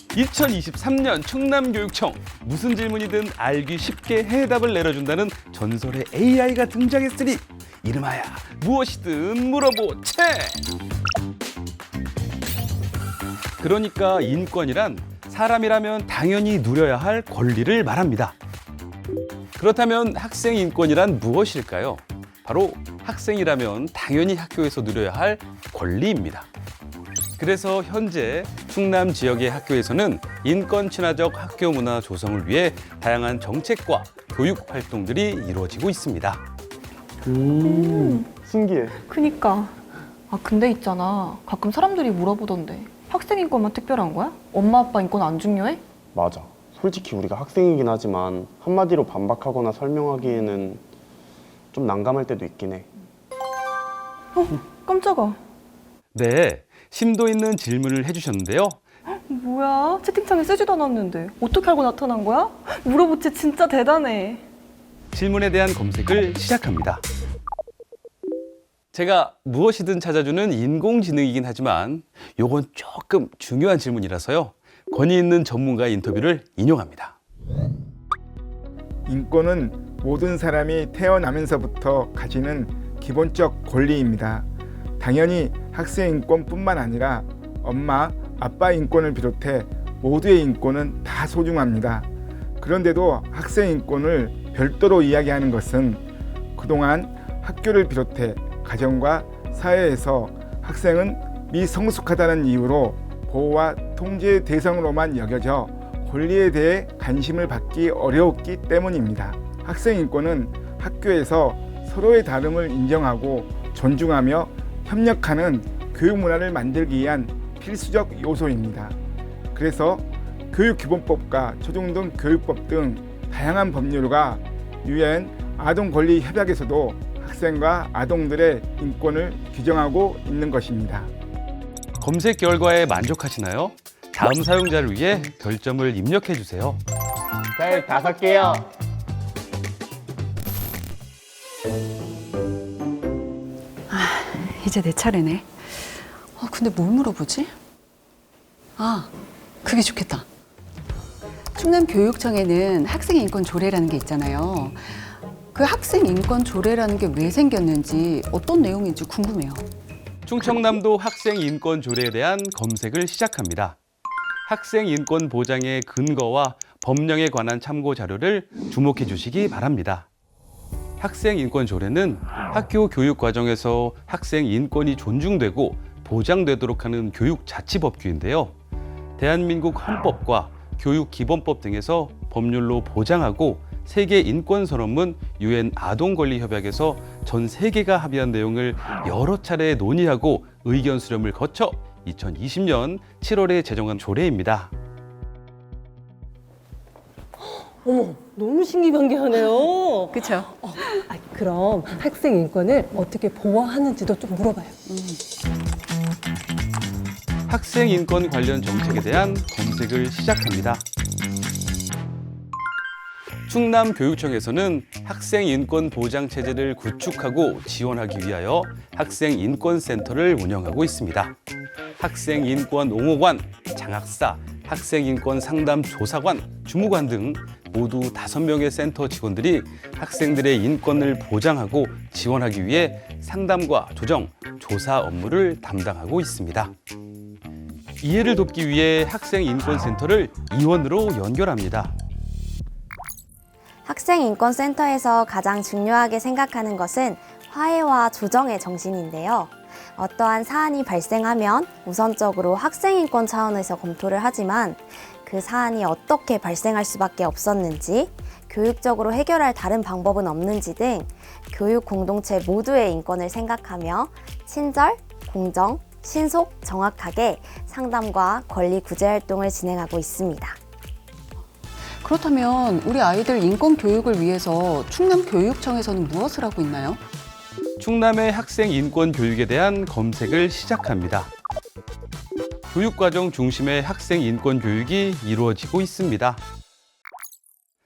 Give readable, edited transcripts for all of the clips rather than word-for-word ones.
(2023년) 충남교육청, 무슨 질문이든 알기 쉽게 해답을 내려준다는 전설의 AI가 등장했으니 이름하여 무엇이든 물어보채! 그러니까 인권이란 사람이라면 당연히 누려야 할 권리를 말합니다. 그렇다면 학생 인권이란 무엇일까요? 바로 학생이라면 당연히 학교에서 누려야 할 권리입니다. 그래서 현재 충남 지역의 학교에서는 인권 친화적 학교 문화 조성을 위해 다양한 정책과 교육 활동들이 이루어지고 있습니다. 신기해. 그니까. 아, 근데 있잖아. 가끔 사람들이 물어보던데. 학생 인권만 특별한 거야? 엄마 아빠 인권 안 중요해? 맞아. 솔직히 우리가 학생이긴 하지만 한마디로 반박하거나 설명하기에는 좀 난감할 때도 있긴 해. 깜짝아. 네, 심도 있는 질문을 해주셨는데요. 뭐야? 채팅창에 쓰지도 않았는데. 어떻게 알고 나타난 거야? 물어보지 진짜 대단해. 질문에 대한 검색을 시작합니다. 제가 무엇이든 찾아주는 인공지능이긴 하지만 요건 조금 중요한 질문이라서요. 권위 있는 전문가의 인터뷰를 인용합니다. 인권은 모든 사람이 태어나면서부터 가지는 기본적 권리입니다. 당연히 학생 인권뿐만 아니라 엄마, 아빠 인권을 비롯해 모두의 인권은 다 소중합니다. 그런데도 학생 인권을 별도로 이야기하는 것은 그동안 학교를 비롯해 가정과 사회에서 학생은 미성숙하다는 이유로 보호와 통제 대상으로만 여겨져 권리에 대해 관심을 받기 어려웠기 때문입니다. 학생 인권은 학교에서 서로의 다름을 인정하고 존중하며 협력하는 교육 문화를 만들기 위한 필수적 요소입니다. 그래서 교육기본법과 초중등교육법 등 다양한 법률과 UN 아동권리협약에서도 학생과 아동들의 인권을 규정하고 있는 것입니다. 검색 결과에 만족하시나요? 다음 사용자를 위해 별점을 입력해 주세요. 별 5개요. 이제 내 차례네. 근데 뭘 물어보지? 그게 좋겠다. 충남교육청에는 학생인권조례라는 게 있잖아요. 그 학생인권조례라는 게 왜 생겼는지 어떤 내용인지 궁금해요. 충청남도 학생인권조례에 대한 검색을 시작합니다. 학생인권 보장의 근거와 법령에 관한 참고 자료를 주목해 주시기 바랍니다. 학생인권조례는 학교 교육 과정에서 학생 인권이 존중되고 보장되도록 하는 교육 자치법규인데요. 대한민국 헌법과 교육기본법 등에서 법률로 보장하고 세계 인권선언문 UN 아동권리협약에서 전 세계가 합의한 내용을 여러 차례 논의하고 의견 수렴을 거쳐 2020년 7월에 제정한 조례입니다. 어머, 너무 신기한게하네요. 그렇죠? 그럼 학생 인권을 어떻게 보호하는지도 좀 물어봐요. 학생 인권 관련 정책에 대한 검색을 시작합니다. 충남교육청에서는 학생 인권 보장 체제를 구축하고 지원하기 위하여 학생 인권센터를 운영하고 있습니다. 학생 인권 옹호관, 장학사, 학생 인권 상담 조사관, 주무관 등 모두 5명의 센터 직원들이 학생들의 인권을 보장하고 지원하기 위해 상담과 조정, 조사 업무를 담당하고 있습니다. 이해를 돕기 위해 학생인권센터를 이원으로 연결합니다. 학생인권센터에서 가장 중요하게 생각하는 것은 화해와 조정의 정신인데요. 어떠한 사안이 발생하면 우선적으로 학생인권 차원에서 검토를 하지만 그 사안이 어떻게 발생할 수밖에 없었는지, 교육적으로 해결할 다른 방법은 없는지 등 교육 공동체 모두의 인권을 생각하며 친절, 공정, 신속, 정확하게 상담과 권리 구제 활동을 진행하고 있습니다. 그렇다면 우리 아이들 인권 교육을 위해서 충남교육청에서는 무엇을 하고 있나요? 충남의 학생 인권 교육에 대한 검색을 시작합니다. 교육과정 중심의 학생 인권 교육이 이루어지고 있습니다.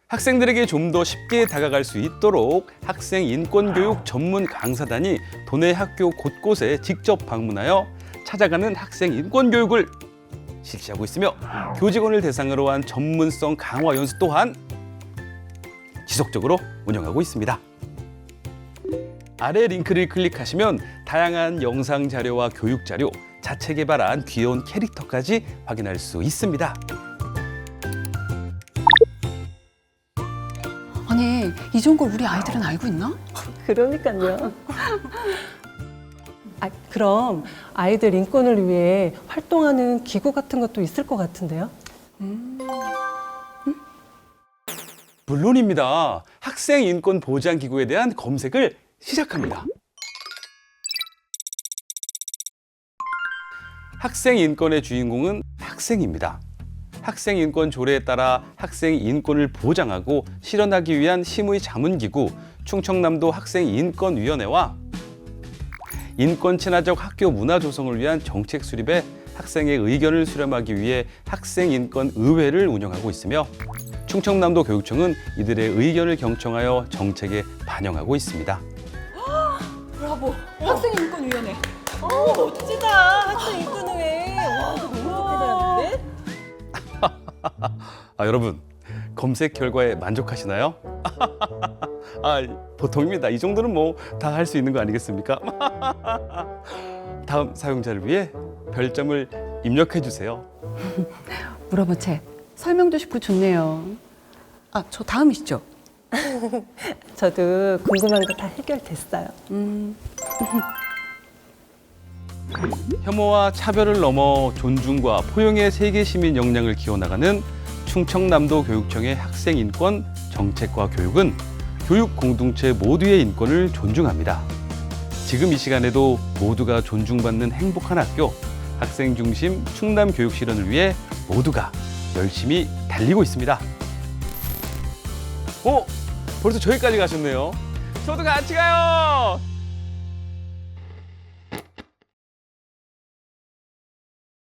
학생들에게 좀 더 쉽게 다가갈 수 있도록 학생 인권 교육 전문 강사단이 도내 학교 곳곳에 직접 방문하여 찾아가는 학생 인권 교육을 실시하고 있으며 교직원을 대상으로 한 전문성 강화 연수 또한 지속적으로 운영하고 있습니다. 아래 링크를 클릭하시면 다양한 영상 자료와 교육 자료, 자체 개발한 귀여운 캐릭터까지 확인할 수 있습니다. 아니, 이 좋은 걸 우리 아이들은 알고 있나? 그러니까요. 그럼 아이들 인권을 위해 활동하는 기구 같은 것도 있을 것 같은데요? 물론입니다. 학생 인권 보장 기구에 대한 검색을 시작합니다. 학생 인권의 주인공은 학생입니다. 학생 인권 조례에 따라 학생 인권을 보장하고 실현하기 위한 심의 자문기구 충청남도 학생인권위원회와 인권 친화적 학교 문화 조성을 위한 정책 수립에 학생의 의견을 수렴하기 위해 학생인권의회를 운영하고 있으며 충청남도 교육청은 이들의 의견을 경청하여 정책에 반영하고 있습니다. 브라보! 학생인권위원회. 멋지다. 학생 인권회. 와, 이거 너무 좋게 나왔는데? 여러분 검색 결과에 만족하시나요? 보통입니다. 이 정도는 뭐 다 할 수 있는 거 아니겠습니까? 다음 사용자를 위해 별점을 입력해 주세요. 물어보채. 설명도 쉽고 좋네요. 저 다음이시죠? 저도 궁금한 거 다 해결됐어요. 혐오와 차별을 넘어 존중과 포용의 세계 시민 역량을 키워나가는 충청남도 교육청의 학생인권 정책과 교육은 교육 공동체 모두의 인권을 존중합니다. 지금 이 시간에도 모두가 존중받는 행복한 학교, 학생 중심 충남 교육 실현을 위해 모두가 열심히 달리고 있습니다. 벌써 저기까지 가셨네요. 저도 같이 가요.